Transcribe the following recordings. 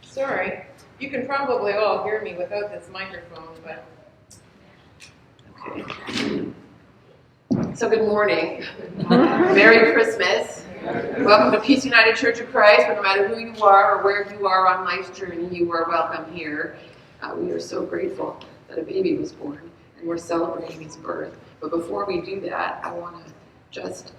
Sorry, you can probably all hear me without this microphone, but okay. So good morning. Merry Christmas. Welcome to Peace United Church of Christ. No matter who you are or where you are on life's journey, you are welcome here. We are so grateful that a baby was born, and we're celebrating his birth. But before we do that, I want to just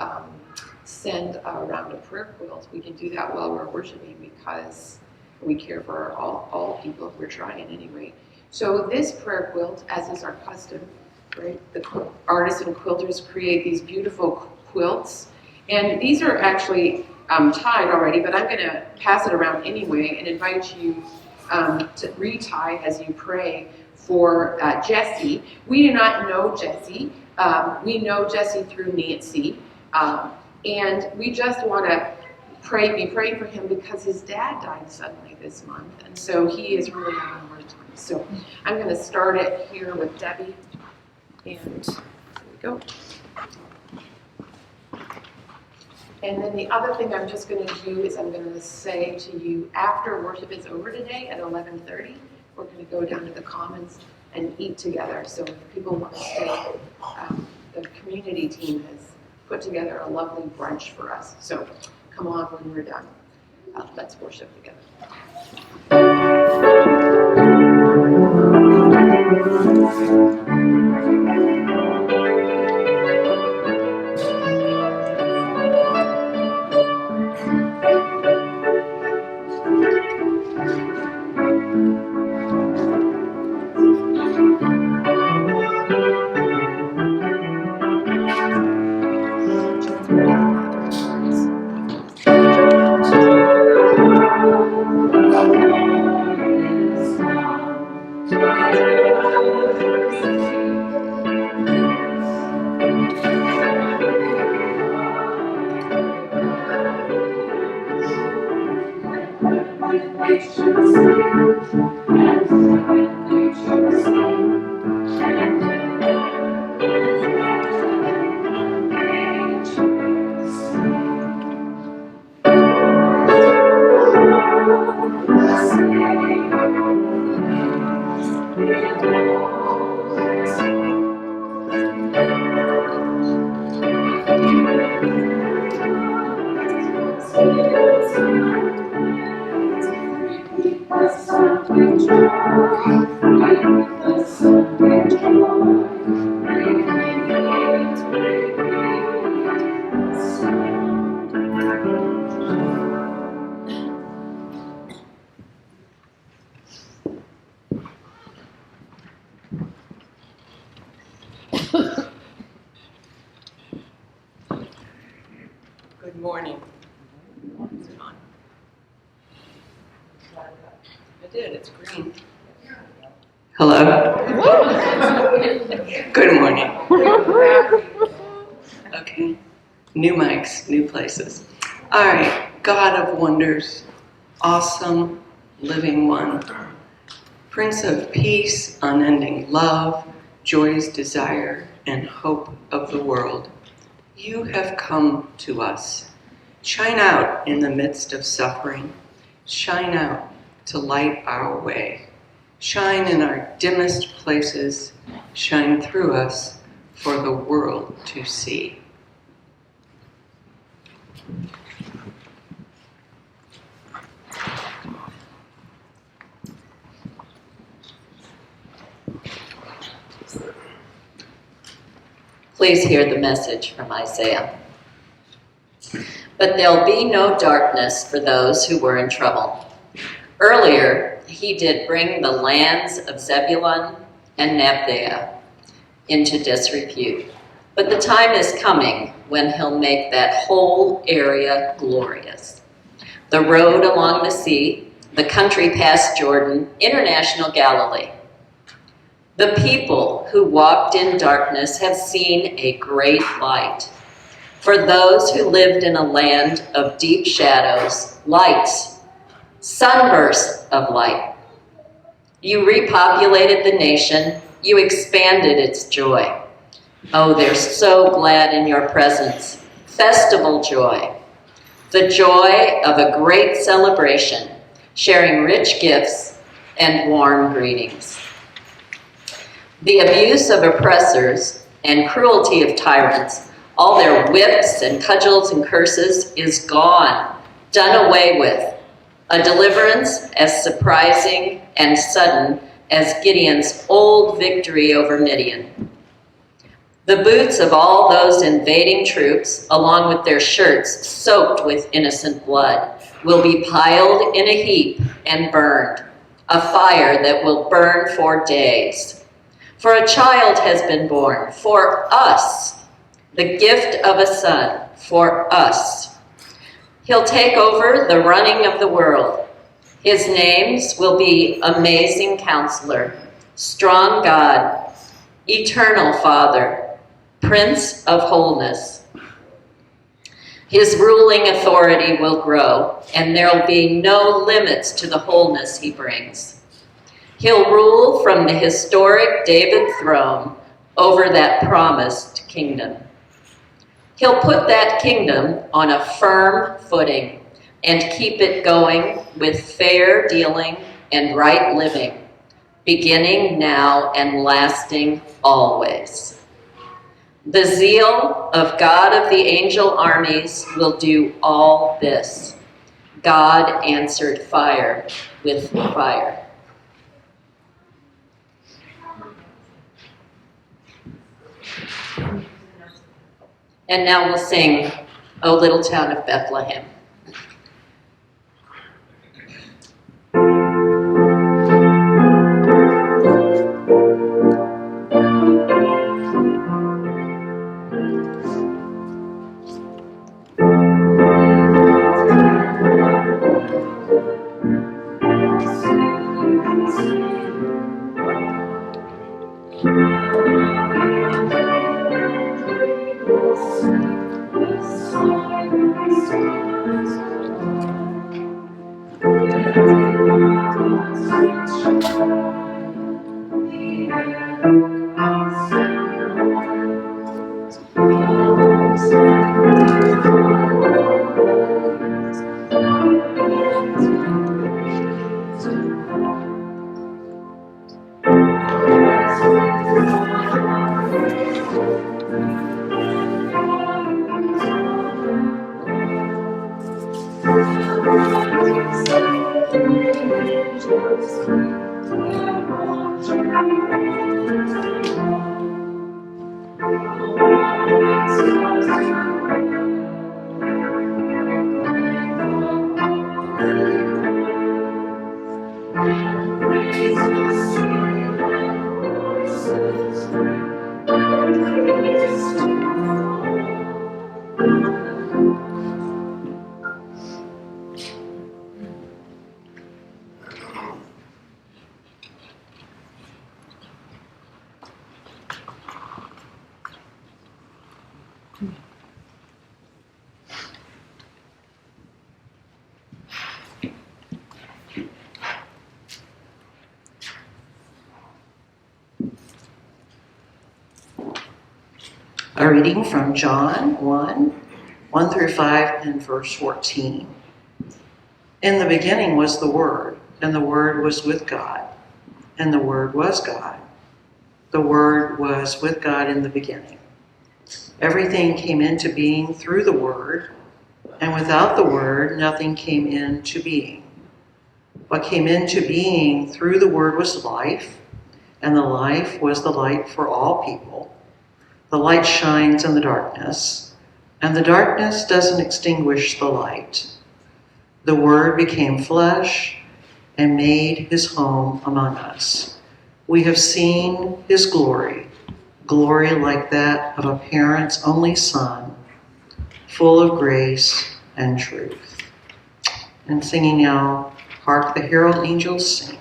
send a round of prayer quilts. We can do that while we're worshiping because we care for all people. We're trying anyway. So this prayer quilt, as is our custom, right? The artists and quilters create these beautiful quilts. And these are actually tied already, but I'm going to pass it around anyway and invite you to retie as you pray for Jesse. We do not know Jesse. We know Jesse through Nancy. And we just want to be praying for him because his dad died suddenly this month. And so he is really having a hard time. So I'm going to start it here with Debbie. And here we go. And then the other thing I'm just going to do is I'm going to say to you, after worship is over today at 11:30, we're going to go down to the Commons and eat together. So if people want to stay, the community team has put together a lovely brunch for us. So come on when we're done. Let's worship together. Good morning. Is it on? I did, it's green. Hello? Good morning. Okay. New mics, new places. All right. God of wonders, awesome, living one, Prince of peace, unending love, joy's desire, and hope of the world. You have come to us. Shine out in the midst of suffering. Shine out to light our way. Shine in our dimmest places. Shine through us for the world to see. Please hear the message from Isaiah. But there'll be no darkness for those who were in trouble. Earlier, he did bring the lands of Zebulun and Naphtali into disrepute. But the time is coming when he'll make that whole area glorious. the road along the sea, the country past Jordan, international Galilee. The people who walked in darkness have seen a great light. For those who lived in a land of deep shadows, lights, sunbursts of light. You repopulated the nation, you expanded its joy. Oh, they're so glad in your presence. Festival joy. The joy of a great celebration, sharing rich gifts and warm greetings. The abuse of oppressors and cruelty of tyrants, all their whips and cudgels and curses, is gone, done away with. A deliverance as surprising and sudden as Gideon's old victory over Midian. The boots of all those invading troops, along with their shirts soaked with innocent blood, will be piled in a heap and burned, a fire that will burn for days. For a child has been born, for us, the gift of a son, for us. He'll take over the running of the world. His names will be Amazing Counselor, Strong God, Eternal Father, Prince of Wholeness. His ruling authority will grow, and there'll be no limits to the wholeness he brings. He'll rule from the historic David throne over that promised kingdom. He'll put that kingdom on a firm footing and keep it going with fair dealing and right living, beginning now and lasting always. The zeal of God of the angel armies will do all this. God answered fire with fire. And now we'll sing, O Little Town of Bethlehem. A reading from John 1 through 5 and verse 14. In the beginning was the Word, and the Word was with God, and the Word was God. The Word was with God in the beginning. Everything came into being through the Word, and without the Word, nothing came into being. What came into being through the Word was life, and the life was the light for all people. The light shines in the darkness, and the darkness doesn't extinguish the light. The Word became flesh and made his home among us. We have seen his glory, glory like that of a parent's only Son, full of grace and truth. And singing now, Hark the Herald Angels Sing.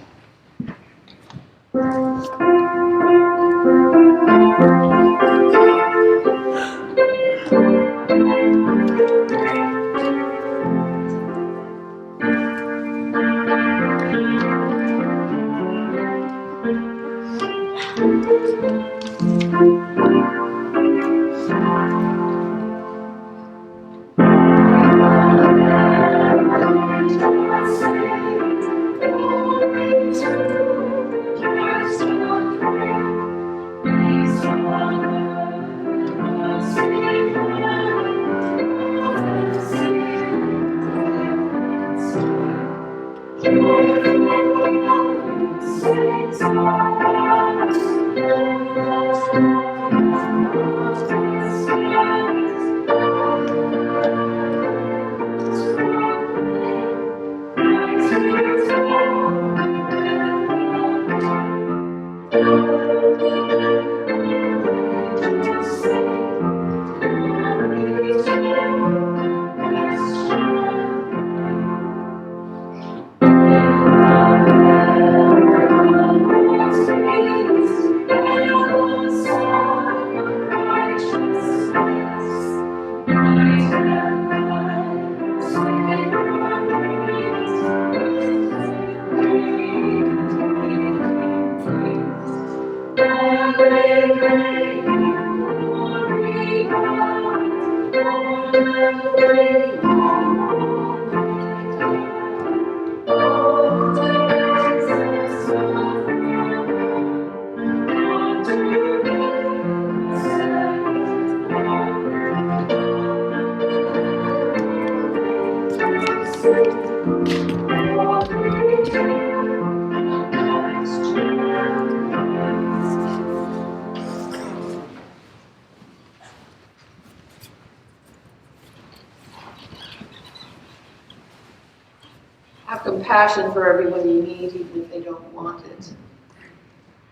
Have compassion for everyone you meet, even if they don't want it.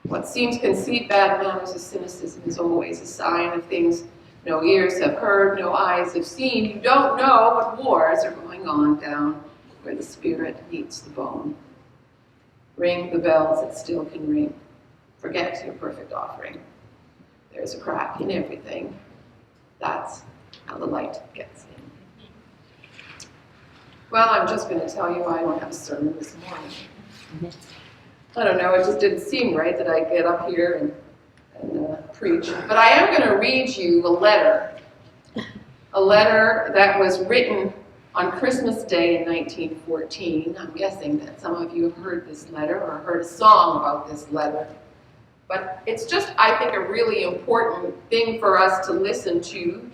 What seems conceit, bad manners, or cynicism is always a sign of things no ears have heard, no eyes have seen. You don't know what wars are going on down where the spirit meets the bone. Ring the bells that still can ring. Forget your perfect offering. There's a crack in everything. That's how the light gets in. Well, I'm just going to tell you I don't have a sermon this morning. I don't know, it just didn't seem right that I'd get up here and preach. But I am going to read you a letter that was written on Christmas Day in 1914. I'm guessing that some of you have heard this letter or heard a song about this letter. But it's just, I think, a really important thing for us to listen to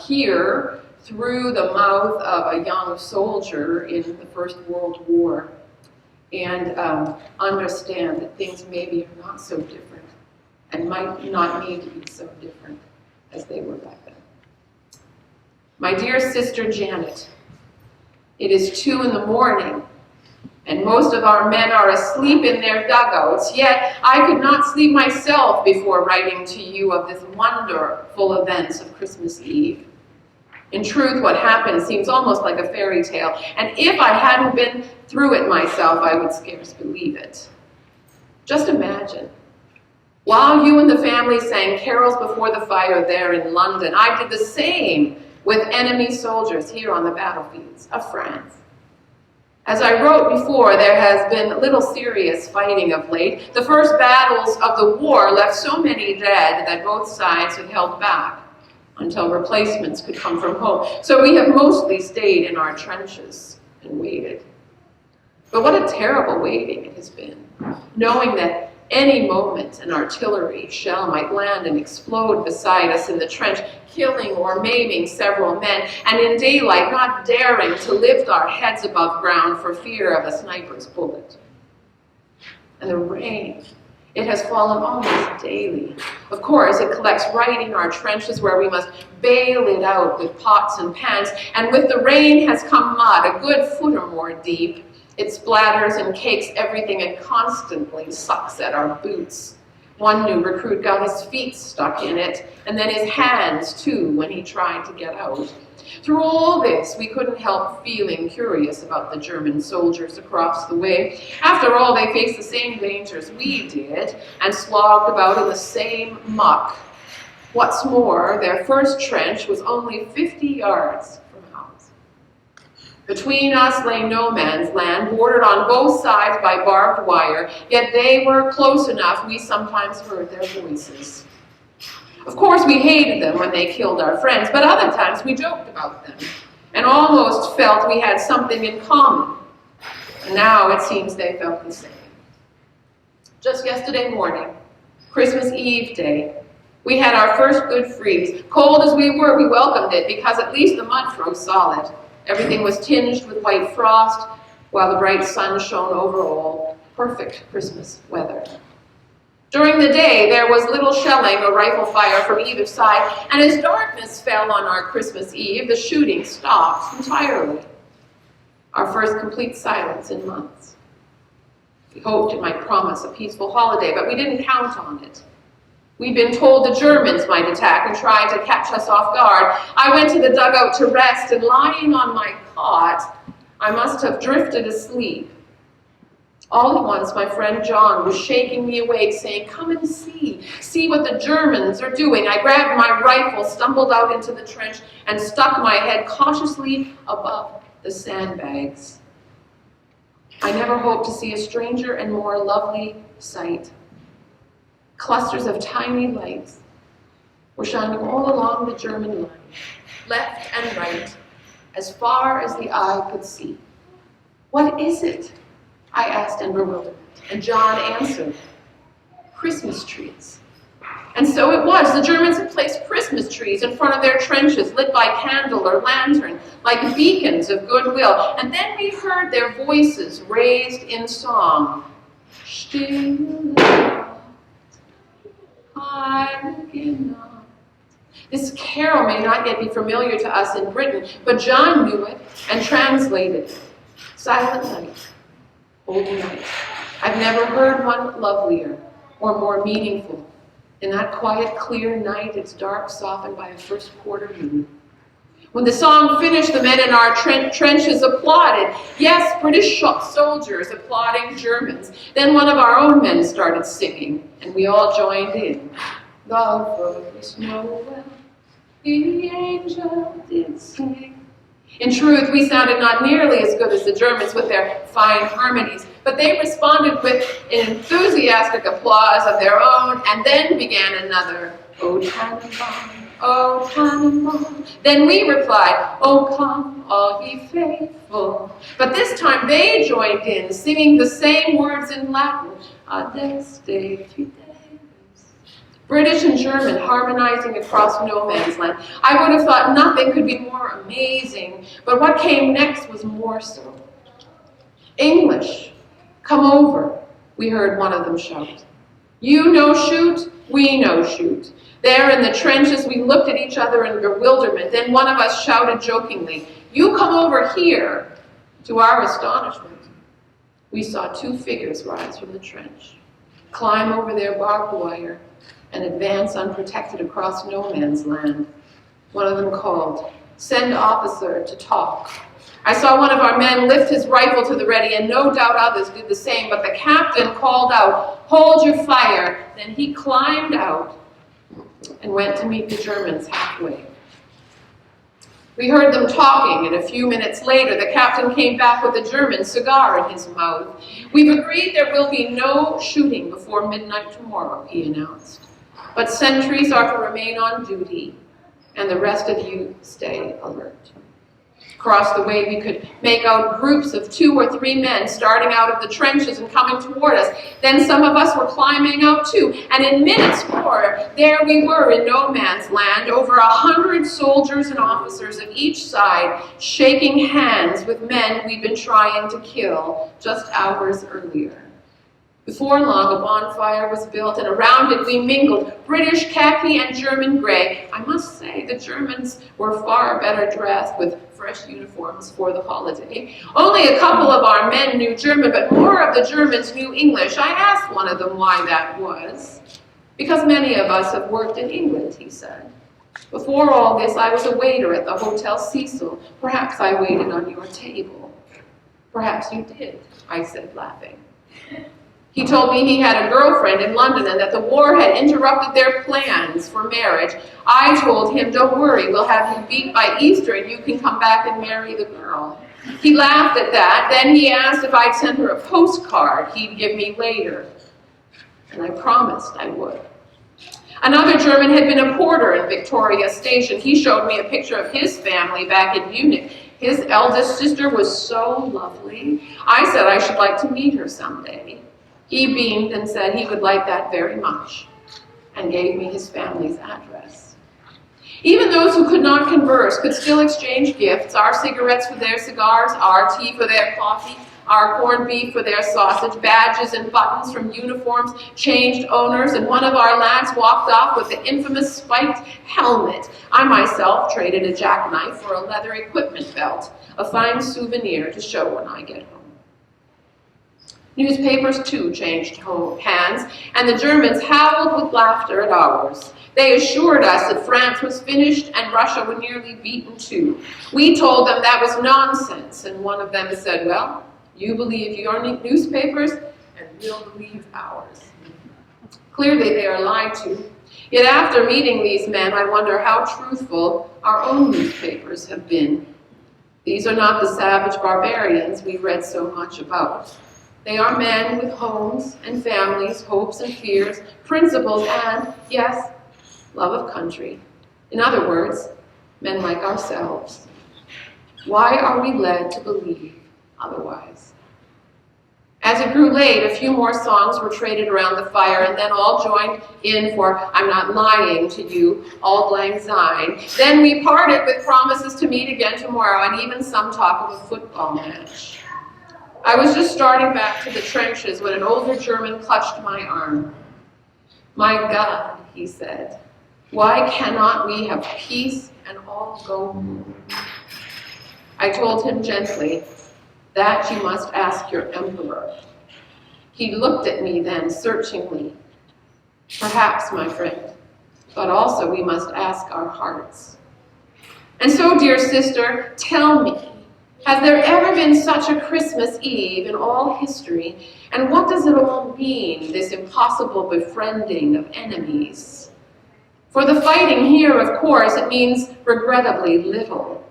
here through the mouth of a young soldier in the First World War, and understand that things maybe are not so different and might not need to be so different as they were back then. My dear sister Janet, it is 2 a.m, and most of our men are asleep in their dugouts, yet I could not sleep myself before writing to you of this wonderful events of Christmas Eve. In truth, what happened seems almost like a fairy tale, and if I hadn't been through it myself, I would scarce believe it. Just imagine. While you and the family sang carols before the fire there in London, I did the same with enemy soldiers here on the battlefields of France. As I wrote before, there has been little serious fighting of late. The first battles of the war left so many dead that both sides had held back until replacements could come from home. So we have mostly stayed in our trenches and waited. But what a terrible waiting it has been, knowing that any moment an artillery shell might land and explode beside us in the trench, killing or maiming several men, and in daylight not daring to lift our heads above ground for fear of a sniper's bullet. And the rain, it has fallen almost daily. Of course, it collects right in our trenches where we must bail it out with pots and pans, and with the rain has come mud, a good foot or more deep. It splatters and cakes everything and constantly sucks at our boots. One new recruit got his feet stuck in it, and then his hands too when he tried to get out. Through all this, we couldn't help feeling curious about the German soldiers across the way. After all, they faced the same dangers we did and slogged about in the same muck. What's more, their first trench was only 50 yards from ours. Between us lay no man's land, bordered on both sides by barbed wire, yet they were close enough we sometimes heard their voices. Of course, we hated them when they killed our friends, but other times we joked about them and almost felt we had something in common. And now it seems they felt the same. Just yesterday morning, Christmas Eve day, we had our first good freeze. Cold as we were, we welcomed it because at least the mud froze solid. Everything was tinged with white frost while the bright sun shone over all. Perfect Christmas weather. During the day, there was little shelling or rifle fire from either side, and as darkness fell on our Christmas Eve, the shooting stopped entirely. Our first complete silence in months. We hoped it might promise a peaceful holiday, but we didn't count on it. We'd been told the Germans might attack and try to catch us off guard. I went to the dugout to rest, and lying on my cot, I must have drifted asleep. All at once, my friend John was shaking me awake, saying, "Come and see what the Germans are doing." I grabbed my rifle, stumbled out into the trench, and stuck my head cautiously above the sandbags. I never hoped to see a stranger and more lovely sight. Clusters of tiny lights were shining all along the German line, left and right, as far as the eye could see. "What is it?" I asked in bewilderment, and John answered, "Christmas trees." And so it was. The Germans had placed Christmas trees in front of their trenches, lit by candle or lantern, like beacons of goodwill. And then we heard their voices raised in song. "Stille Heilige Nacht." This carol may not yet be familiar to us in Britain, but John knew it and translated it. Silent night, holy night. I've never heard one lovelier or more meaningful. In that quiet, clear night, its dark softened by a first quarter moon. When the song finished, the men in our trenches applauded. Yes, British soldiers applauding Germans. Then one of our own men started singing, and we all joined in. "The first Noel, the angel did sing." In truth, we sounded not nearly as good as the Germans with their fine harmonies, but they responded with an enthusiastic applause of their own, and then began another, "O Tannenbaum, O Tannenbaum." Then we replied, "O come, all ye faithful." But this time they joined in, singing the same words in Latin, "Adeste Fidelis." British and German harmonizing across no man's land. I would have thought nothing could be more amazing, but what came next was more so. "English, come over," we heard one of them shout. "You know shoot, we know shoot." There in the trenches, we looked at each other in bewilderment. Then one of us shouted jokingly, "You come over here." To our astonishment, we saw two figures rise from the trench, climb over their barbed wire, and advance unprotected across no man's land. One of them called, "Send officer to talk." I saw one of our men lift his rifle to the ready, and no doubt others did the same, but the captain called out, "Hold your fire." Then he climbed out and went to meet the Germans halfway. We heard them talking, and a few minutes later, the captain came back with a German cigar in his mouth. "We've agreed there will be no shooting before midnight tomorrow," he announced. "But sentries are to remain on duty, and the rest of you stay alert." Across the way, we could make out groups of 2 or 3 men starting out of the trenches and coming toward us. Then some of us were climbing out too, and in minutes more, there we were in no man's land, over 100 soldiers and officers of each side, shaking hands with men we'd been trying to kill just hours earlier. Before long, a bonfire was built, and around it we mingled, British khaki and German gray. I must say, the Germans were far better dressed with fresh uniforms for the holiday. Only a couple of our men knew German, but more of the Germans knew English. I asked one of them why that was. "Because many of us have worked in England," he said. Before all this, I was a waiter at the Hotel Cecil. Perhaps I waited on your table. Perhaps you did, I said, laughing. He told me he had a girlfriend in London and that the war had interrupted their plans for marriage. I told him, don't worry, we'll have you beat by Easter and you can come back and marry the girl. He laughed at that. Then he asked if I'd send her a postcard he'd give me later. And I promised I would. Another German had been a porter in Victoria Station. He showed me a picture of his family back in Munich. His eldest sister was so lovely. I said I should like to meet her someday. He beamed and said he would like that very much and gave me his family's address. Even those who could not converse could still exchange gifts, our cigarettes for their cigars, our tea for their coffee, our corned beef for their sausage, badges and buttons from uniforms changed owners, and one of our lads walked off with the infamous spiked helmet. I myself traded a jackknife for a leather equipment belt, a fine souvenir to show when I get home. Newspapers, too, changed hands, and the Germans howled with laughter at ours. They assured us that France was finished and Russia was nearly beaten too. We told them that was nonsense, and one of them said, well, you believe your newspapers, and we'll believe ours. Clearly they are lied to. Yet after meeting these men, I wonder how truthful our own newspapers have been. These are not the savage barbarians we read so much about. They are men with homes and families, hopes and fears, principles, and, yes, love of country. In other words, men like ourselves. Why are we led to believe otherwise? As it grew late, a few more songs were traded around the fire, and then all joined in for I'm Not Lying to You, Auld Lang Syne. Then we parted with promises to meet again tomorrow, and even some talk of a football match. I was just starting back to the trenches when an older German clutched my arm. My God, he said, why cannot we have peace and all go home? I told him gently, that you must ask your emperor. He looked at me then searchingly. Perhaps, my friend, but also we must ask our hearts. And so, dear sister, tell me, has there ever been such a Christmas Eve in all history? And what does it all mean, this impossible befriending of enemies? For the fighting here, of course, it means regrettably little.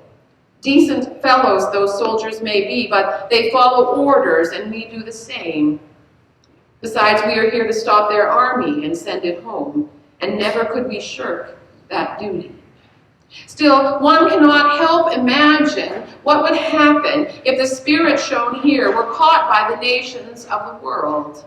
Decent fellows those soldiers may be, but they follow orders and we do the same. Besides, we are here to stop their army and send it home, and never could we shirk that duty. Still, one cannot help imagine what would happen if the spirit shown here were caught by the nations of the world.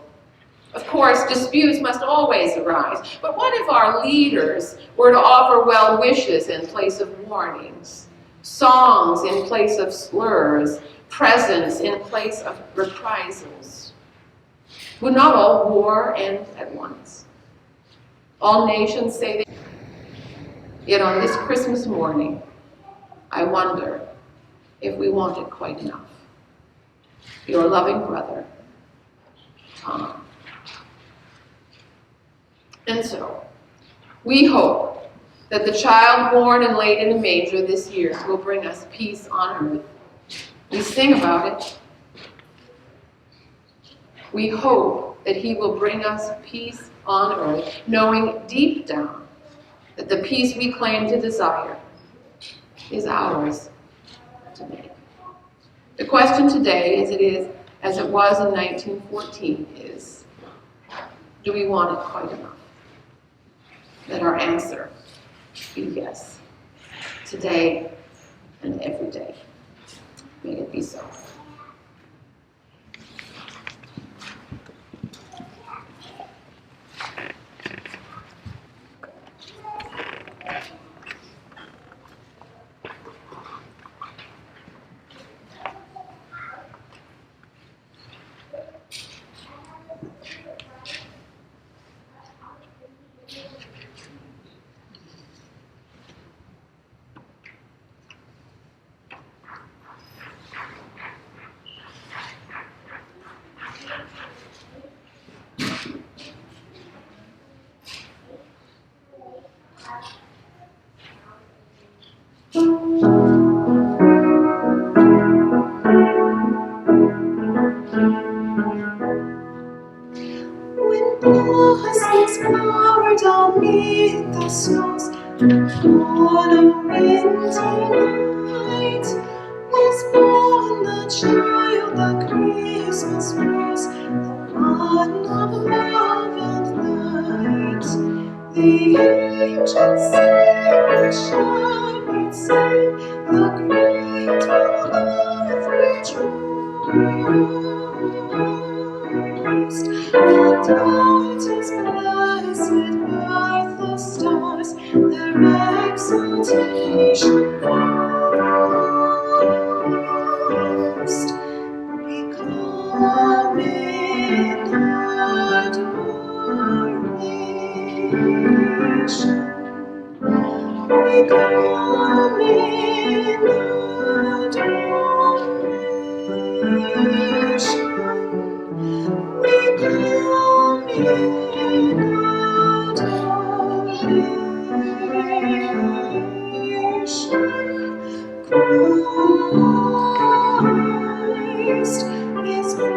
Of course, disputes must always arise, but what if our leaders were to offer well wishes in place of warnings? Songs in place of slurs, presents in place of reprisals. Would not all war end at once? All nations say they. Yet on this Christmas morning, I wonder if we want it quite enough. Your loving brother, Tom. And so, we hope that the child born and laid in a manger this year will bring us peace on earth. We sing about it. We hope that he will bring us peace on earth, knowing deep down that the peace we claim to desire is ours to make. The question today, as it was in 1914, is, do we want it quite enough? Let our answer be yes, today and every day. May it be so. amid the snows, on a winter night was born the child, the Christmas rose, the one of love and light. The angels sang, the shepherds sang, the great earth rejoiced. And out his blessed birth the stars their exultation voiced. We come in adoration. We come in adoration. We come in adoration. Christ is born.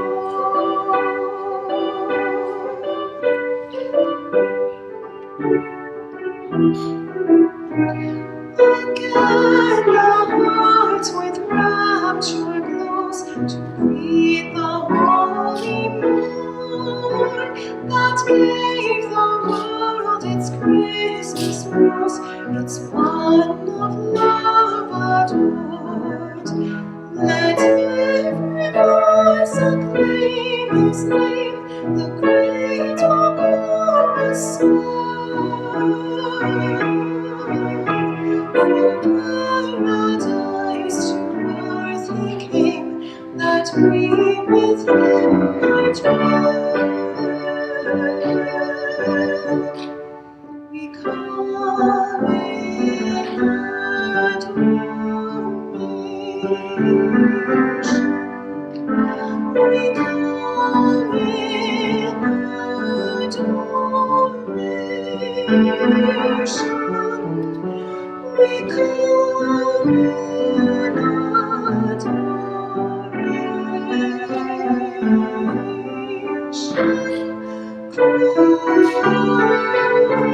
Again the heart with rapture glows to greet the holy morn that gave the world its Christmas rose, its one of love adored. Let every voice acclaim his name, the great glorious Son. From paradise to earth he came, that we with him might dwell. We come in adoration. We come in adoration. We come in adoration.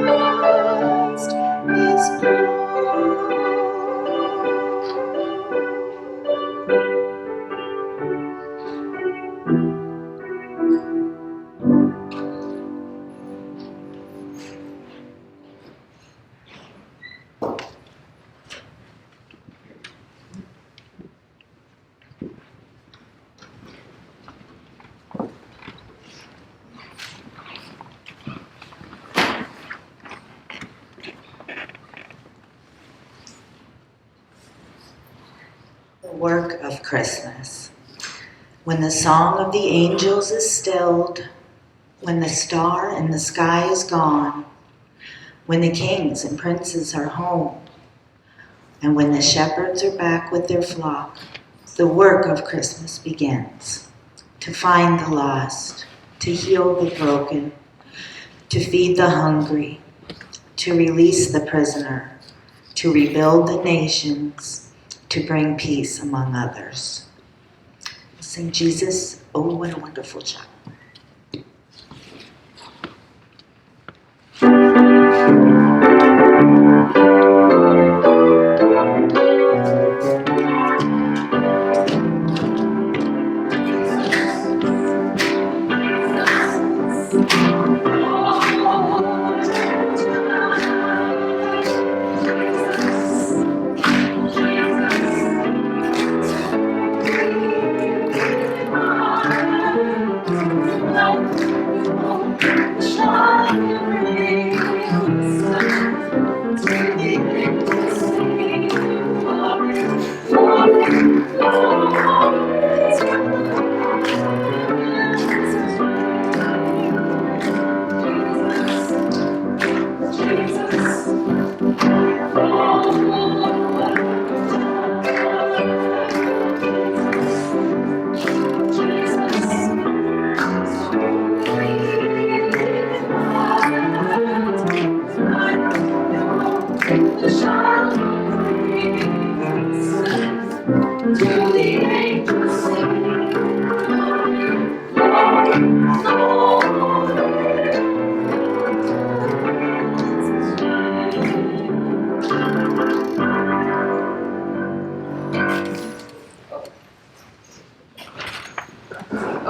Christ is born. The work of Christmas. When the song of the angels is stilled, when the star in the sky is gone, when the kings and princes are home, and when the shepherds are back with their flock, the work of Christmas begins. To find the lost, to heal the broken, to feed the hungry, to release the prisoner, to rebuild the nations, to bring peace among others. Sing Jesus, oh what a wonderful child.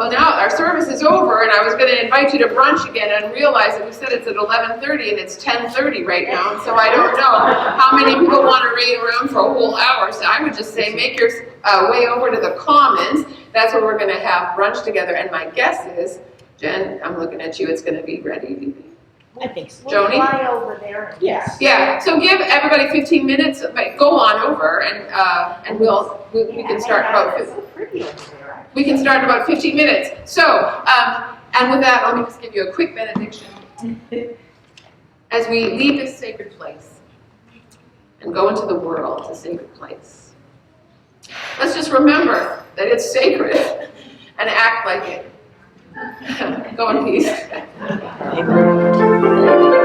Well, now our service is over, and I was going to invite you to brunch again and realize that we said it's at 11:30 and it's 10:30 right now. So I don't know how many people want to wait around for a whole hour. So I would just say make your way over to the Commons. That's where we're going to have brunch together. And my guess is, Jen, I'm looking at you, it's going to be ready. I think so. Joni? We'll fly over there. Yes. Yeah, so give everybody 15 minutes, but go on over and we can start about It's so pretty over there. we can start in about 15 minutes. So, and with that, let me just give you a quick benediction as we leave this sacred place and go into the world, a sacred place. Let's just remember that it's sacred and act like it. Go in peace. Amen.